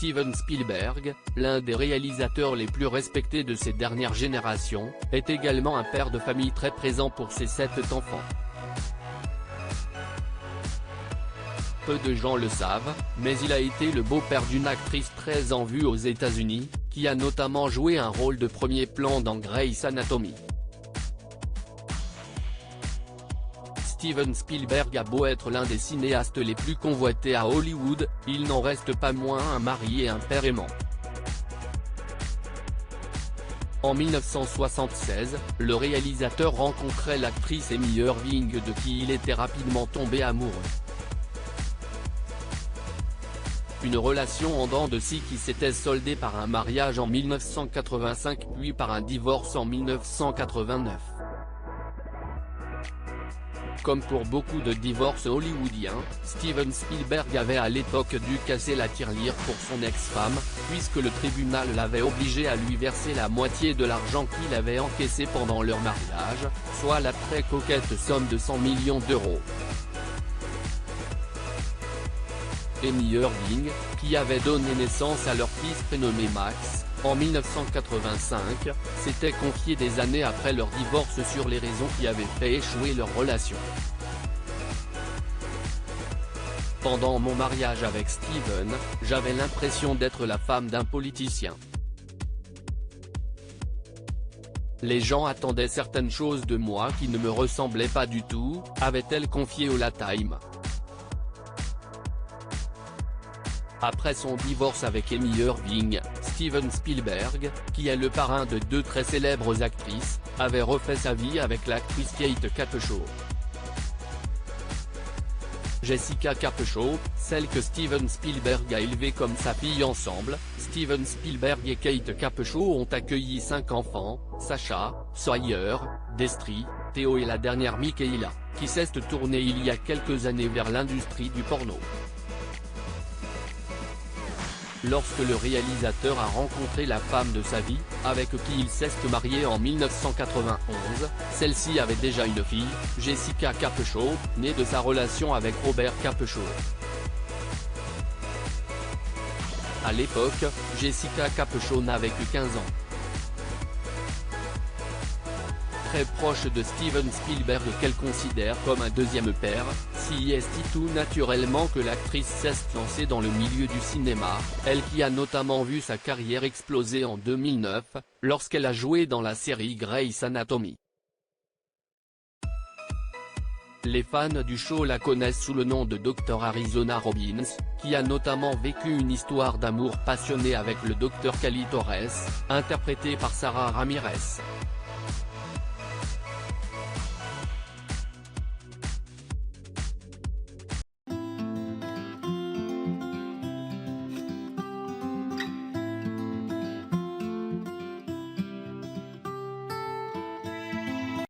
Steven Spielberg, l'un des réalisateurs les plus respectés de ces dernières générations, est également un père de famille très présent pour ses 7 enfants. Peu de gens le savent, mais il a été le beau-père d'une actrice très en vue aux États-Unis, qui a notamment joué un rôle de premier plan dans Grey's Anatomy. Steven Spielberg a beau être l'un des cinéastes les plus convoités à Hollywood, il n'en reste pas moins un mari et un père aimant. En 1976, le réalisateur rencontrait l'actrice Amy Irving de qui il était rapidement tombé amoureux. Une relation en dents de scie qui s'était soldée par un mariage en 1985 puis par un divorce en 1989. Comme pour beaucoup de divorces hollywoodiens, Steven Spielberg avait à l'époque dû casser la tirelire pour son ex-femme, puisque le tribunal l'avait obligé à lui verser la moitié de l'argent qu'il avait encaissé pendant leur mariage, soit la très coquette somme de 100 millions d'euros. Amy Irving, qui avait donné naissance à leur fils prénommé Max, en 1985, s'était confié des années après leur divorce sur les raisons qui avaient fait échouer leur relation. Pendant mon mariage avec Steven, j'avais l'impression d'être la femme d'un politicien. Les gens attendaient certaines choses de moi qui ne me ressemblaient pas du tout, avait-elle confié au La Time. Après son divorce avec Amy Irving, Steven Spielberg, qui est le parrain de 2 très célèbres actrices, avait refait sa vie avec l'actrice Kate Capshaw. Jessica Capshaw, celle que Steven Spielberg a élevée comme sa fille ensemble, Steven Spielberg et Kate Capshaw ont accueilli 5 enfants, Sacha, Sawyer, Destry, Theo et la dernière Michaela, qui s'est tournée il y a quelques années vers l'industrie du porno. Lorsque le réalisateur a rencontré la femme de sa vie, avec qui il s'est marié en 1991, celle-ci avait déjà une fille, Jessica Capshaw, née de sa relation avec Robert Capshaw. À l'époque, Jessica Capshaw n'avait que 15 ans. Très proche de Steven Spielberg qu'elle considère comme un deuxième père, si est tout naturellement que l'actrice s'est lancée dans le milieu du cinéma, elle qui a notamment vu sa carrière exploser en 2009, lorsqu'elle a joué dans la série Grey's Anatomy. Les fans du show la connaissent sous le nom de Dr Arizona Robbins, qui a notamment vécu une histoire d'amour passionné avec le Dr Cali Torres, interprété par Sara Ramirez.